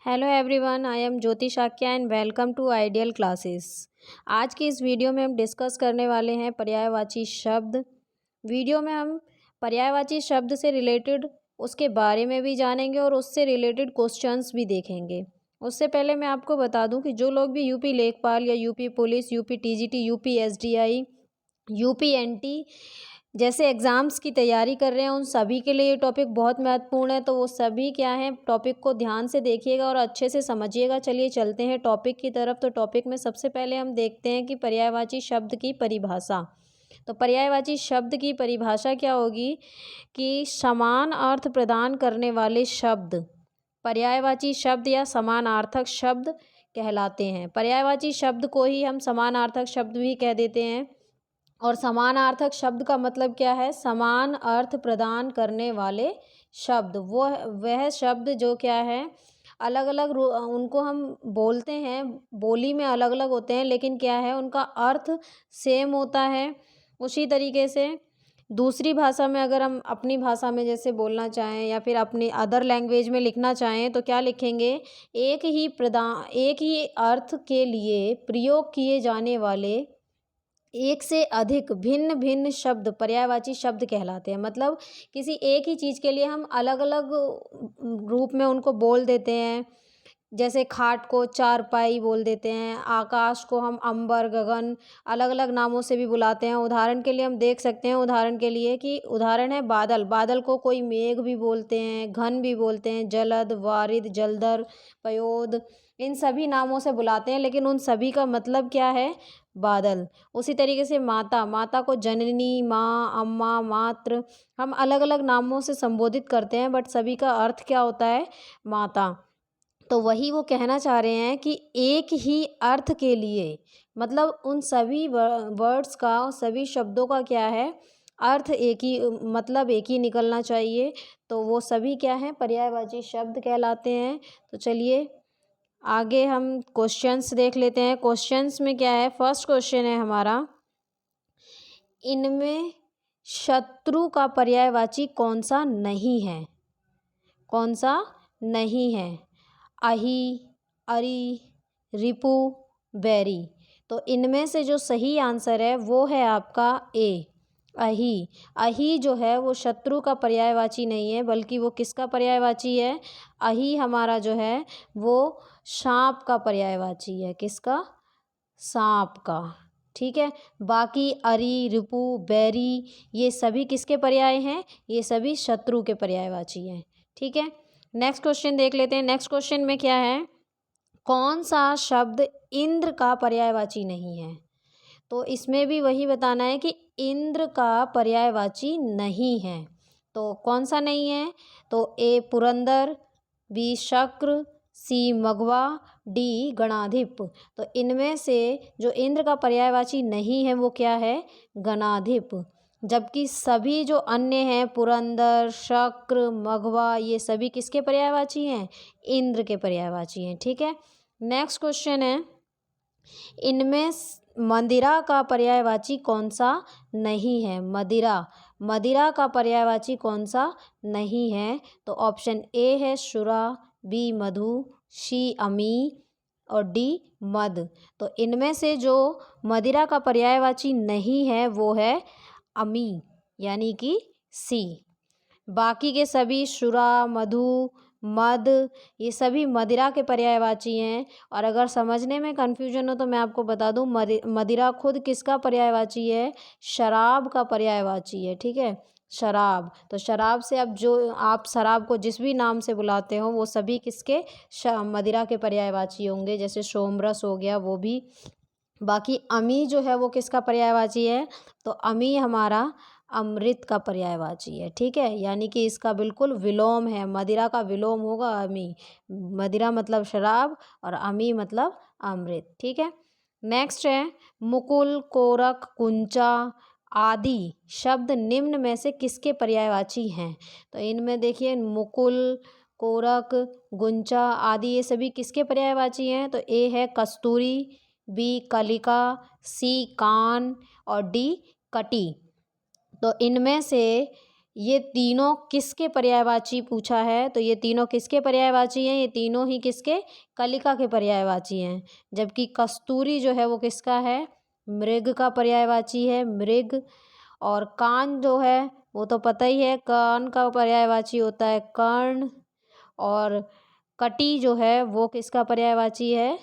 Hello everyone, I am Jyoti Shakya and welcome to Ideal Classes. आज की इस वीडियो में हम डिस्कस करने वाले हैं पर्यायवाची शब्द। वीडियो में हम पर्यायवाची शब्द से रिलेटेड उसके बारे में भी जानेंगे और उससे रिलेटेड क्वेश्चंस भी देखेंगे। उससे पहले मैं आपको बता दूं कि जो लोग भी यूपी लेखपाल या UP police, UP TGT, UP SDI, UP NT जैसे एग्ज़ाम्स की तैयारी कर रहे हैं, उन सभी के लिए ये टॉपिक बहुत महत्वपूर्ण है। तो वो सभी क्या है, टॉपिक को ध्यान से देखिएगा और अच्छे से समझिएगा। चलिए चलते हैं टॉपिक की तरफ। तो टॉपिक में सबसे पहले हम देखते हैं कि पर्यायवाची शब्द की परिभाषा। तो पर्यायवाची शब्द की परिभाषा क्या होगी कि समान अर्थ प्रदान करने वाले शब्द पर्यायवाची शब्द या समानार्थक शब्द कहलाते हैं। पर्यायवाची शब्द को ही हम समानार्थक शब्द भी कह देते हैं। और समानार्थक शब्द का मतलब क्या है? समान अर्थ प्रदान करने वाले शब्द। वह शब्द जो क्या है, अलग अलग उनको हम बोलते हैं, बोली में अलग अलग होते हैं, लेकिन क्या है, उनका अर्थ सेम होता है। उसी तरीके से दूसरी भाषा में अगर हम अपनी भाषा में जैसे बोलना चाहें या फिर अपनी अदर लैंग्वेज में लिखना चाहें तो क्या लिखेंगे? एक ही अर्थ के लिए प्रयोग किए जाने वाले एक से अधिक भिन्न भिन्न शब्द पर्यायवाची शब्द कहलाते हैं। मतलब किसी एक ही चीज़ के लिए हम अलग अलग रूप में उनको बोल देते हैं। जैसे खाट को चारपाई बोल देते हैं, आकाश को हम अंबर, गगन अलग अलग नामों से भी बुलाते हैं। उदाहरण के लिए हम देख सकते हैं, उदाहरण के लिए कि उदाहरण है बादल। बादल को कोई मेघ भी बोलते हैं, घन भी बोलते हैं, जलद, वारिद, जलधर, पयोद, इन सभी नामों से बुलाते हैं, लेकिन उन सभी का मतलब क्या है? बादल। उसी तरीके से माता, माता को जननी, माँ, अम्मा, मात्र, हम अलग अलग नामों से संबोधित करते हैं, बट सभी का अर्थ क्या होता है? माता। तो वही वो कहना चाह रहे हैं कि एक ही अर्थ के लिए, मतलब उन सभी वर्ड्स का, सभी शब्दों का क्या है? अर्थ एक ही, मतलब एक ही निकलना चाहिए। तो वो सभी क्या है? पर्यायवाची शब्द कहलाते हैं। तो चलिए आगे हम क्वेश्चंस देख लेते हैं। क्वेश्चंस में क्या है? फर्स्ट क्वेश्चन है हमारा, इनमें शत्रु का पर्यायवाची कौन सा नहीं है? कौन सा नहीं है? अहि, अरि, रिपु, बैरी। तो इनमें से जो सही आंसर है वो है आपका ए, अहि। अहि जो है वो शत्रु का पर्यायवाची नहीं है, बल्कि वो किसका पर्यायवाची है? अहि हमारा जो है वो सांप का पर्यायवाची है। किसका? सांप का। ठीक है। बाकी अरि, रिपु, बैरी ये सभी किसके पर्याय हैं? ये सभी शत्रु के पर्यायवाची हैं। ठीक है। नेक्स्ट क्वेश्चन देख लेते हैं। नेक्स्ट क्वेश्चन में क्या है, कौन सा शब्द इंद्र का पर्यायवाची नहीं है? तो इसमें भी वही बताना है कि इंद्र का पर्यायवाची नहीं है। तो कौन सा नहीं है? तो ए पुरंदर, बी शक्र, सी मघवा, डी गणाधिप। तो इनमें से जो इंद्र का पर्यायवाची नहीं है वो क्या है? गणाधिप। जबकि सभी जो अन्य हैं, पुरंदर, शक्र, मघवा, ये सभी किसके पर्यायवाची हैं? इंद्र के पर्यायवाची हैं। ठीक है। नेक्स्ट क्वेश्चन है, इनमें मदिरा का पर्यायवाची कौन सा नहीं है? मदिरा, मदिरा का पर्यायवाची कौन सा नहीं है? तो ऑप्शन ए है शुरा, बी मधु, सी अमी और डी मद। तो इनमें से जो मदिरा का पर्यायवाची नहीं है वो है अमी, यानी कि सी। बाकी के सभी शुरा, मधु, मद ये सभी मदिरा के पर्यायवाची हैं। और अगर समझने में कन्फ्यूजन हो तो मैं आपको बता दूं, मदिरा खुद किसका पर्यायवाची है? शराब का पर्यायवाची है। ठीक है, शराब। तो शराब से अब जो आप शराब को जिस भी नाम से बुलाते हो वो सभी किसके? मदिरा के पर्यायवाची होंगे। जैसे सोमरस हो गया, वो भी। बाकी अमी जो है वो किसका पर्यायवाची है? तो अमी हमारा अमृत का पर्यायवाची है। ठीक है, यानी कि इसका बिल्कुल विलोम है, मदिरा का विलोम होगा अमी। मदिरा मतलब शराब और अमी मतलब अमृत। ठीक है। नेक्स्ट है, मुकुल, कोरक, कुंचा आदि शब्द निम्न में से किसके पर्यायवाची हैं? तो इनमें देखिए, मुकुल, कोरक, गुंचा आदि ये सभी किसके पर्यायवाची हैं? तो ए है कस्तूरी, बी कलिका, सी कान और डी कटी। तो इनमें से ये तीनों किसके पर्यायवाची पूछा है, तो ये तीनों किसके पर्यायवाची हैं, ये तीनों ही किसके, कलिका के पर्यायवाची हैं। जबकि कस्तूरी जो है वो किसका है, मृग का पर्यायवाची है, मृग। और कान जो है वो तो पता ही है, कान का पर्यायवाची होता है कर्ण। और कटी जो है वो किसका पर्यायवाची है,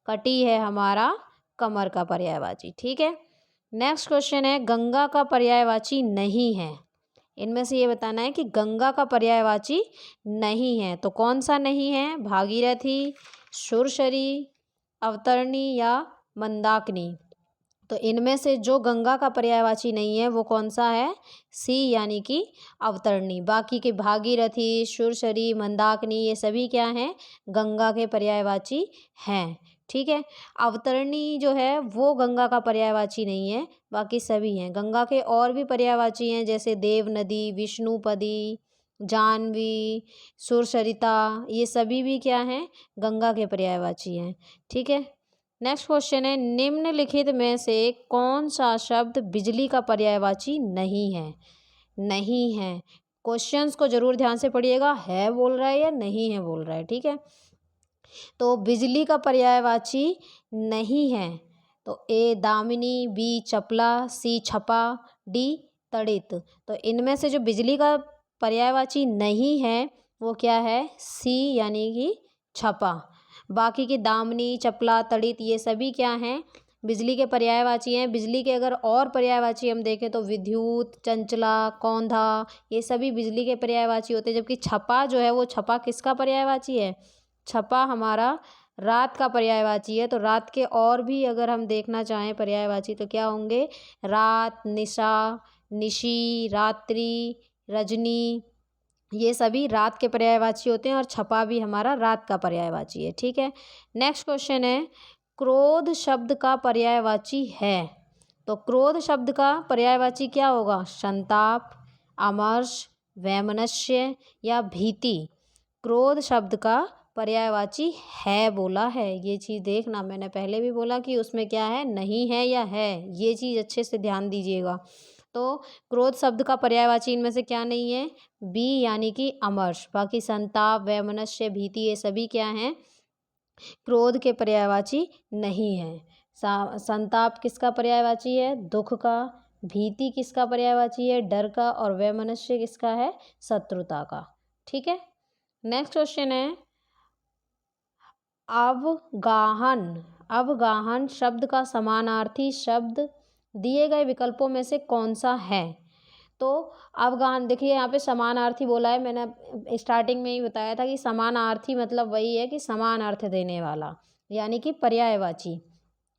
कटी है हमारा कमर का पर्यायवाची। ठीक है। नेक्स्ट क्वेश्चन है, गंगा का पर्यायवाची नहीं है। इनमें से ये बताना है कि गंगा का पर्यायवाची नहीं है, तो कौन सा नहीं है, भागीरथी, सुरसरी, अवतरणी या मंदाकिनी। तो इनमें से जो गंगा का पर्यायवाची नहीं है वो कौन सा है, सी यानी कि अवतरणी। बाकी के भागीरथी, सुरसरी, मंदाकिनी ये सभी क्या हैं, गंगा के पर्यायवाची हैं। ठीक है। अवतरणी जो है वो गंगा का पर्यायवाची नहीं है, बाकी सभी हैं। गंगा के और भी पर्यायवाची हैं, जैसे देव नदी, विष्णुपदी, जाह्नवी, सुरसरिता, ये सभी भी क्या हैं, गंगा के पर्यायवाची हैं। ठीक है। नेक्स्ट क्वेश्चन है, निम्नलिखित में से कौन सा शब्द बिजली का पर्यायवाची नहीं है, नहीं है। क्वेश्चंस को जरूर ध्यान से पढ़िएगा, है बोल रहा है या नहीं है बोल रहा है। ठीक है। तो बिजली का पर्यायवाची नहीं है, तो ए दामिनी, बी चपला, सी छपा, डी तड़ित। तो इनमें से जो बिजली का पर्यायवाची नहीं है वो क्या है, सी यानी कि छपा। बाकी की दामिनी, चपला, तड़ित ये सभी क्या हैं, बिजली के पर्यायवाची हैं। बिजली के अगर और पर्यायवाची हम देखें तो विद्युत, चंचला, कौंधा, ये सभी बिजली के पर्यायवाची होते हैं। जबकि छपा जो है वो छपा किसका पर्यायवाची है, छपा हमारा रात का पर्यायवाची है। तो रात के और भी अगर हम देखना चाहें पर्यायवाची तो क्या होंगे, रात, निशा, निशी, रात्रि, रजनी, ये सभी रात के पर्यायवाची होते हैं। और छपा भी हमारा रात का पर्यायवाची है। ठीक है। नेक्स्ट क्वेश्चन है, क्रोध शब्द का पर्यायवाची है। तो क्रोध शब्द का पर्यायवाची क्या होगा, संताप, अमर्ष, वैमनस्य या भीति। क्रोध शब्द का पर्यायवाची है बोला है, ये चीज़ देखना, मैंने पहले भी बोला कि उसमें क्या है, नहीं है या है, ये चीज़ अच्छे से ध्यान दीजिएगा। तो क्रोध शब्द का पर्यायवाची इनमें से क्या नहीं है, बी यानी कि अमर्ष। बाकी संताप, वैमनस्य, भीति ये सभी क्या हैं, क्रोध के पर्यायवाची नहीं है। संताप किसका पर्यायवाची है, दुख का। भीति किसका पर्यायवाची है, डर का। और वैमनस्य किसका है, शत्रुता का। ठीक है। नेक्स्ट क्वेश्चन है, अवगाहन। अवगाहन शब्द का समानार्थी शब्द दिए गए विकल्पों में से कौन सा है। तो अवगाहन देखिए, यहाँ पे समानार्थी बोला है, मैंने स्टार्टिंग में ही बताया था कि समानार्थी मतलब वही है कि समान अर्थ देने वाला, यानी कि पर्यायवाची।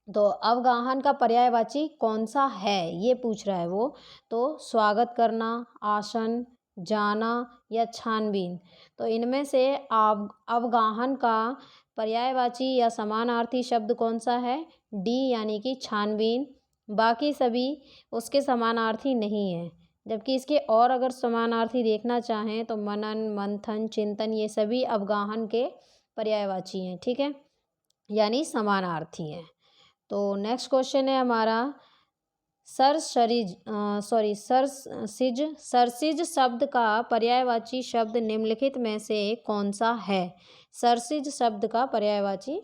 तो अवगाहन का पर्यायवाची कौन सा है ये पूछ रहा है वो। तो स्वागत करना, आसन, जाना या छानबीन। तो इनमें से अवगाहन का पर्यायवाची या समानार्थी शब्द कौन सा है, डी यानी कि छानबीन। बाकी सभी उसके समानार्थी नहीं है। जबकि इसके और अगर समानार्थी देखना चाहें तो मनन, मंथन, चिंतन ये सभी अवगाहन के पर्यायवाची हैं। ठीक है, यानी समानार्थी हैं। तो नेक्स्ट क्वेश्चन है हमारा, सरसिज शब्द का पर्यायवाची शब्द निम्नलिखित में से कौन सा है। सरसिज शब्द का पर्यायवाची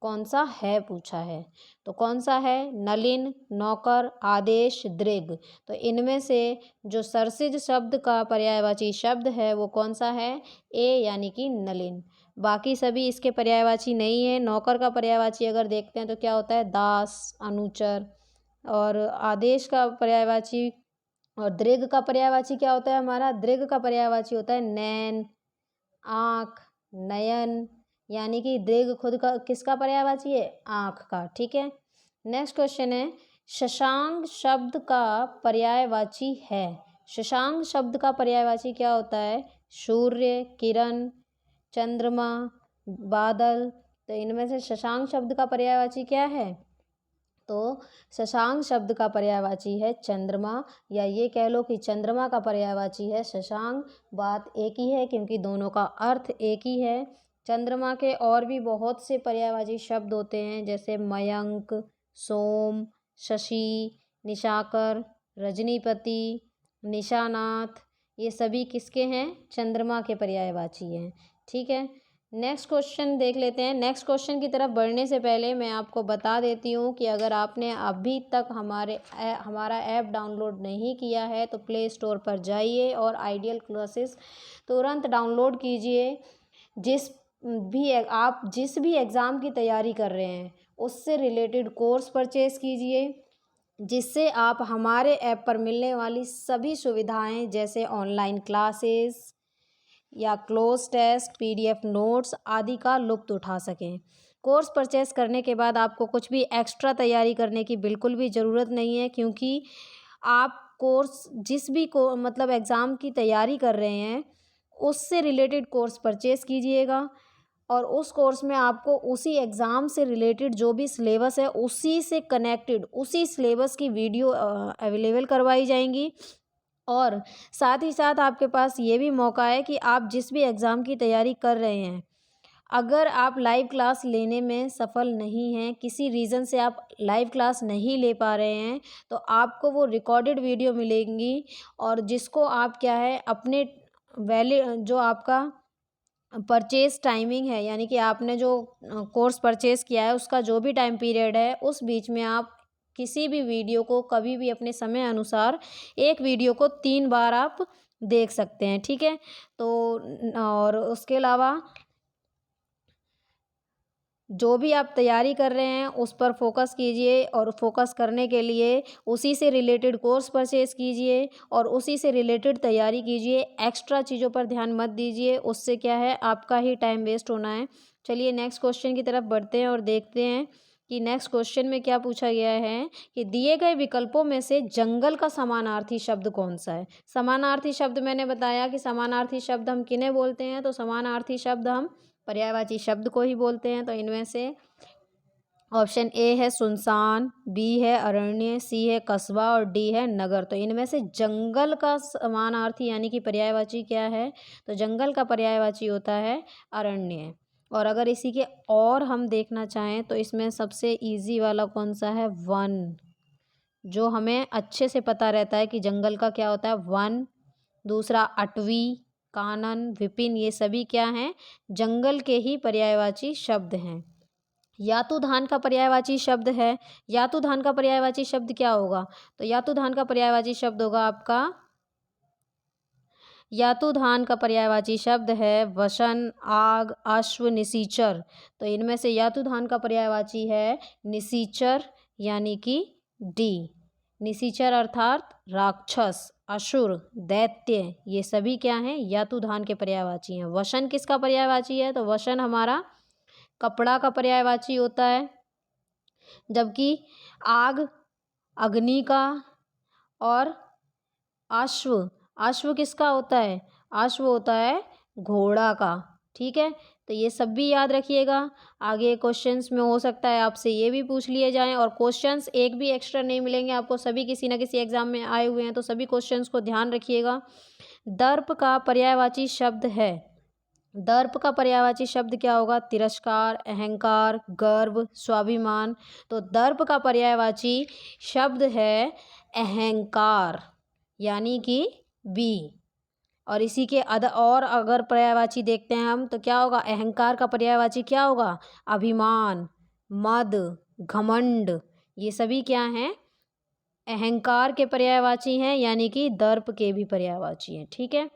कौन सा है पूछा है। तो कौन सा है, नलिन, नौकर, आदेश, दृग। तो इनमें से जो सरसिज शब्द का पर्यायवाची शब्द है वो कौन सा है, ए यानी कि नलिन। बाकी सभी इसके पर्यायवाची नहीं है। नौकर का पर्यायवाची अगर देखते हैं तो क्या होता है, दास, अनुचर। और आदेश का पर्यायवाची और दृग का पर्यायवाची क्या होता है हमारा, दृग का पर्यायवाची होता है नैन, आँख, नयन। यानी कि दृग खुद का किसका पर्यायवाची है, आँख का। ठीक है। नेक्स्ट क्वेश्चन है, शशांक शब्द का पर्यायवाची है। शशांक शब्द का पर्यायवाची क्या होता है, सूर्य, किरण, चंद्रमा, बादल। तो इनमें से शशांक शब्द का पर्यायवाची क्या है, तो शशांक शब्द का पर्यायवाची है चंद्रमा, या ये कह लो कि चंद्रमा का पर्यायवाची है शशांक। बात एक ही है क्योंकि दोनों का अर्थ एक ही है। चंद्रमा के और भी बहुत से पर्यायवाची शब्द होते हैं, जैसे मयंक, सोम, शशि, निशाकर, रजनीपति, निशानात, ये सभी किसके हैं? चंद्रमा के पर्यायवाची हैं। ठीक है, नेक्स्ट क्वेश्चन देख लेते हैं। नेक्स्ट क्वेश्चन की तरफ बढ़ने से पहले मैं आपको बता देती हूँ कि अगर आपने अभी तक हमारा ऐप डाउनलोड नहीं किया है तो प्ले स्टोर पर जाइए और आइडियल क्लासेस तुरंत डाउनलोड कीजिए। आप जिस भी एग्ज़ाम की तैयारी कर रहे हैं उससे रिलेटेड कोर्स परचेज़ कीजिए, जिससे आप हमारे ऐप पर मिलने वाली सभी सुविधाएं जैसे ऑनलाइन क्लासेस या क्लोज टेस्ट, पीडीएफ नोट्स आदि का लुत्फ़ उठा सकें। कोर्स परचेस करने के बाद आपको कुछ भी एक्स्ट्रा तैयारी करने की बिल्कुल भी ज़रूरत नहीं है, क्योंकि आप कोर्स जिस भी को मतलब एग्ज़ाम की तैयारी कर रहे हैं उससे रिलेटेड कोर्स परचेस कीजिएगा और उस कोर्स में आपको उसी एग्ज़ाम से रिलेटेड जो भी सिलेबस है उसी से कनेक्टेड उसी सिलेबस की वीडियो अवेलेबल करवाई जाएंगी। और साथ ही साथ आपके पास ये भी मौका है कि आप जिस भी एग्ज़ाम की तैयारी कर रहे हैं, अगर आप लाइव क्लास लेने में सफल नहीं हैं, किसी रीज़न से आप लाइव क्लास नहीं ले पा रहे हैं, तो आपको वो रिकॉर्डेड वीडियो मिलेंगी और जिसको आप क्या है अपने जो आपका परचेज़ टाइमिंग है, यानी कि आपने जो कोर्स परचेज़ किया है उसका जो भी टाइम पीरियड है उस बीच में आप किसी भी वीडियो को कभी भी अपने समय अनुसार एक वीडियो को 3 बार आप देख सकते हैं। ठीक है, तो और उसके अलावा जो भी आप तैयारी कर रहे हैं उस पर फोकस कीजिए और फोकस करने के लिए उसी से रिलेटेड कोर्स परचेज़ कीजिए और उसी से रिलेटेड तैयारी कीजिए। एक्स्ट्रा चीज़ों पर ध्यान मत दीजिए, उससे क्या है आपका ही टाइम वेस्ट होना है। चलिए नेक्स्ट क्वेश्चन की तरफ बढ़ते हैं और देखते हैं कि नेक्स्ट क्वेश्चन में क्या पूछा गया है कि दिए गए विकल्पों में से जंगल का समानार्थी शब्द कौन सा है। समानार्थी शब्द मैंने बताया कि समानार्थी शब्द हम किन्हें बोलते हैं, तो समानार्थी शब्द हम पर्यायवाची शब्द को ही बोलते हैं। तो इनमें से ऑप्शन ए है सुनसान, बी है अरण्य, सी है कस्बा और डी है नगर। तो इनमें से जंगल का समानार्थी यानी कि पर्यायवाची क्या है, तो जंगल का पर्यायवाची होता है अरण्य। और अगर इसी के और हम देखना चाहें तो इसमें सबसे इजी वाला कौन सा है, वन, जो हमें अच्छे से पता रहता है कि जंगल का क्या होता है, वन। दूसरा अटवी, कानन, विपिन, ये सभी क्या हैं, जंगल के ही पर्यायवाची शब्द हैं। यातुधान का पर्यायवाची शब्द है, यातुधान का पर्यायवाची शब्द क्या होगा, तो यातुधान का पर्यायवाची शब्द होगा आपका, यातुधान का पर्यायवाची शब्द है वसन, आग, अश्व, निसीचर। तो इनमें से यातुधान का पर्यायवाची है निसीचर यानी कि डी। निसीचर अर्थात राक्षस, असुर, दैत्य, ये सभी क्या हैं, यातुधान के पर्यायवाची हैं। वसन किसका पर्यायवाची है, तो वसन हमारा कपड़ा का पर्यायवाची होता है, जबकि आग अग्नि का और अश्व, अश्व किसका होता है, अश्व होता है घोड़ा का। ठीक है, तो ये सब भी याद रखिएगा। आगे क्वेश्चंस में हो सकता है आपसे ये भी पूछ लिए जाएं और क्वेश्चंस एक भी एक्स्ट्रा नहीं मिलेंगे आपको, सभी किसी न किसी एग्जाम में आए हुए हैं, तो सभी क्वेश्चंस को ध्यान रखिएगा। दर्प का पर्यायवाची शब्द है, दर्प का पर्यायवाची शब्द क्या होगा, तिरस्कार, अहंकार, गर्व, स्वाभिमान। तो दर्प का पर्यायवाची शब्द है अहंकार यानी कि बी। और इसी के और अगर पर्यायवाची देखते हैं हम तो क्या होगा, अहंकार का पर्यायवाची क्या होगा, अभिमान, मद, घमंड, ये सभी क्या हैं, अहंकार के पर्यायवाची हैं यानी कि दर्प के भी पर्यायवाची हैं। ठीक है,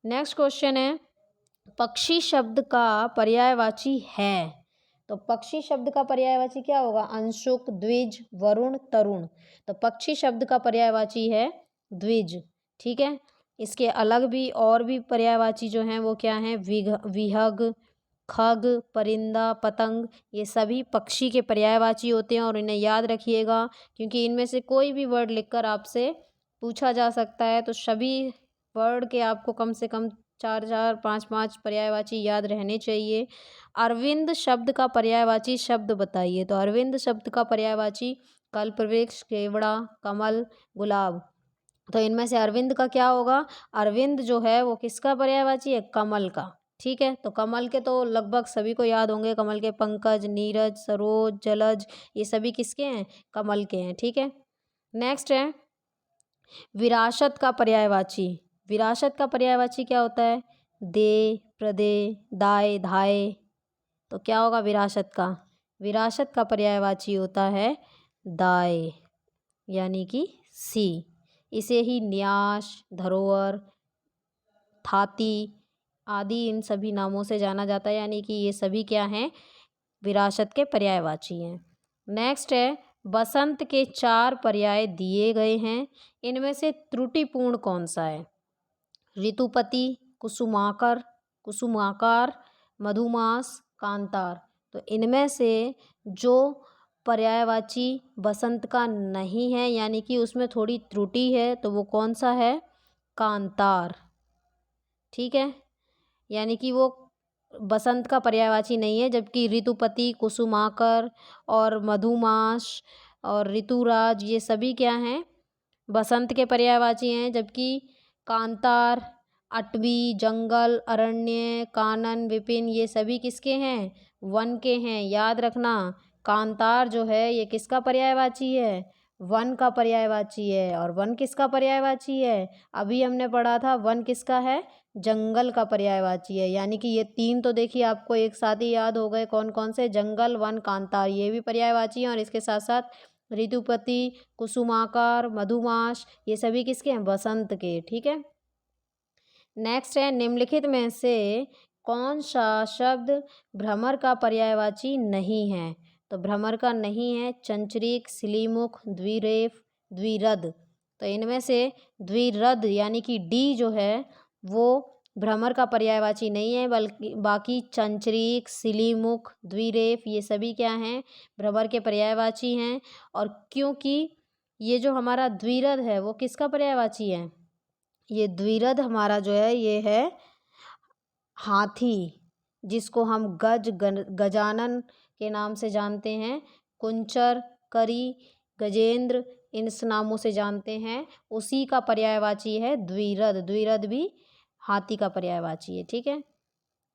नेक्स्ट क्वेश्चन है पक्षी शब्द का पर्यायवाची है, तो पक्षी शब्द का पर्यायवाची क्या होगा, अंशुक, द्विज, वरुण, तरुण। तो पक्षी शब्द का पर्यायवाची है द्विज। ठीक है, इसके अलग भी और भी पर्यायवाची जो हैं वो क्या हैं, विहग, खग, परिंदा, पतंग, ये सभी पक्षी के पर्यायवाची होते हैं और इन्हें याद रखिएगा क्योंकि इनमें से कोई भी वर्ड लिखकर आपसे पूछा जा सकता है। तो सभी वर्ड के आपको कम से कम 4-4, 5-5 पर्यायवाची याद रहने चाहिए। अरविंद शब्द का पर्यायवाची शब्द बताइए, तो अरविंद शब्द का पर्यायवाची कल्पवृक्ष, केवड़ा, कमल, गुलाब। तो इनमें से अरविंद का क्या होगा, अरविंद जो है वो किसका पर्यायवाची है, कमल का। ठीक है, तो कमल के तो लगभग सभी को याद होंगे, कमल के पंकज, नीरज, सरोज, जलज, ये सभी किसके हैं, कमल के हैं। ठीक है, नेक्स्ट है विरासत का पर्यायवाची, विरासत का पर्यायवाची क्या होता है? दे, प्रदे, दाए, धाए। तो क्या होगा विरासत का? विरासत का पर्यायवाची होता है दाए, यानी कि सी। इसे ही न्यास, धरोहर, थाती आदि इन सभी नामों से जाना जाता है, यानी कि ये सभी क्या हैं? विरासत के पर्यायवाची हैं। नेक्स्ट है, बसंत के 4 पर्याय दिए गए हैं, इनमें से त्रुटिपूर्ण कौन सा है? ऋतुपति, कुसुमाकर, कुसुमाकार, मधुमास, कांतार। तो इनमें से जो पर्यायवाची बसंत का नहीं है, यानी कि उसमें थोड़ी त्रुटि है, तो वो कौन सा है? कांतार। ठीक है, यानी कि वो बसंत का पर्यायवाची नहीं है, जबकि ऋतुपति, कुसुमाकर और मधुमास और ऋतुराज ये सभी क्या हैं? बसंत के पर्यायवाची हैं। जबकि कांतार, अटवी, जंगल, अरण्य, कानन, विपिन ये सभी किसके हैं? वन के हैं। याद रखना, कांतार जो है ये किसका पर्यायवाची है? वन का पर्यायवाची है। और वन किसका पर्यायवाची है? अभी हमने पढ़ा था वन किसका है? जंगल का पर्यायवाची है। यानी कि ये 3 तो देखिए आपको एक साथ ही याद हो गए, कौन कौन से? जंगल, वन, कांतार, ये भी पर्यायवाची हैं। और इसके साथ साथ ऋतुपति, कुसुमाकार, मधुमास ये सभी किसके हैं? बसंत के। ठीक है, नेक्स्ट है, निम्नलिखित में से कौन सा शब्द भ्रमर का पर्यायवाची नहीं है? तो भ्रमर का नहीं है चंचरीक, सिलीमुख, द्विरेफ, द्विरद। तो इनमें से द्विरद यानी कि डी जो है वो भ्रमर का पर्यायवाची नहीं है, बल्कि बाकी चंचरीक, सिलीमुख, द्विरेफ ये सभी क्या हैं? भ्रमर के पर्यायवाची हैं। और क्योंकि ये जो हमारा द्विरद है वो किसका पर्यायवाची है? ये द्विरद हमारा जो है ये है हाथी, जिसको हम गजानन के नाम से जानते हैं, कुंचर, करी, गजेंद्र इन नामों से जानते हैं, उसी का पर्यायवाची है द्विरद। द्विरद भी हाथी का पर्यायवाची है। ठीक है,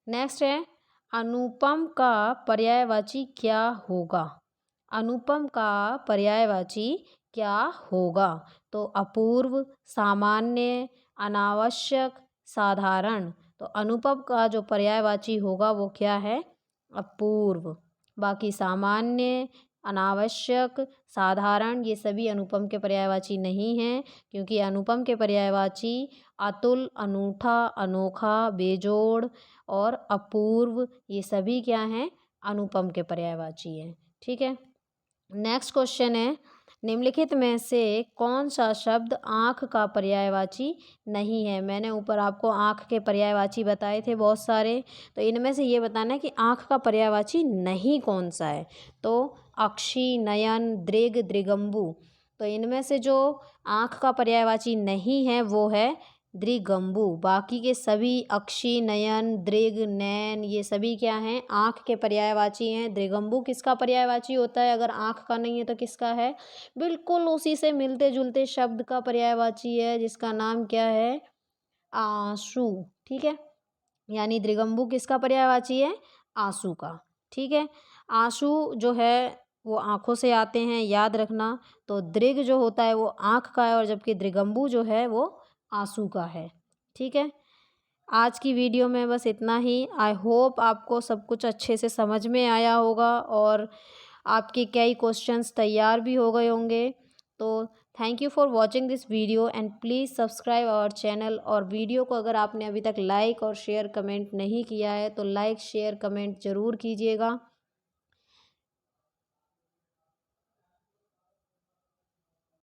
नेक्स्ट है, अनुपम का पर्यायवाची क्या होगा? अनुपम का पर्यायवाची क्या होगा? तो अपूर्व, सामान्य, अनावश्यक, साधारण। तो अनुपम का जो पर्यायवाची होगा वो क्या है? अपूर्व। बाकी सामान्य, अनावश्यक, साधारण ये सभी अनुपम के पर्यायवाची नहीं हैं, क्योंकि अनुपम के पर्यायवाची अतुल, अनूठा, अनोखा, बेजोड़ और अपूर्व ये सभी क्या हैं? अनुपम के पर्यायवाची हैं। ठीक है, नेक्स्ट क्वेश्चन है, निम्नलिखित में से कौन सा शब्द आँख का पर्यायवाची नहीं है? मैंने ऊपर आपको आँख के पर्यायवाची बताए थे बहुत सारे, तो इनमें से ये बताना है कि आँख का पर्यायवाची नहीं कौन सा है। तो अक्षी, नयन, दृग, दृगंबु। तो इनमें से जो आँख का पर्यायवाची नहीं है वो है दृगंबु। बाकी के सभी अक्षी, नयन, दृग, नैन ये सभी क्या हैं? आँख के पर्यायवाची हैं। दृगंबु किसका पर्यायवाची होता है? अगर आँख का नहीं है तो किसका है? बिल्कुल उसी से मिलते जुलते शब्द का पर्यायवाची है, जिसका नाम क्या है? आंसू। ठीक है, यानी दृगंबु किसका पर्यायवाची है? आंसू का। ठीक है, आंसू जो है वो आँखों से आते हैं, याद रखना। तो दृग जो होता है वो आँख का है, और जबकि दृगंबु जो है वो आंसू का है। ठीक है, आज की वीडियो में बस इतना ही। आई होप आपको सब कुछ अच्छे से समझ में आया होगा और आपके कई क्वेश्चंस तैयार भी हो गए होंगे। तो thank you for watching this video and please subscribe our channel. और वीडियो को अगर आपने अभी तक लाइक और शेयर कमेंट नहीं किया है तो लाइक, शेयर, कमेंट ज़रूर कीजिएगा।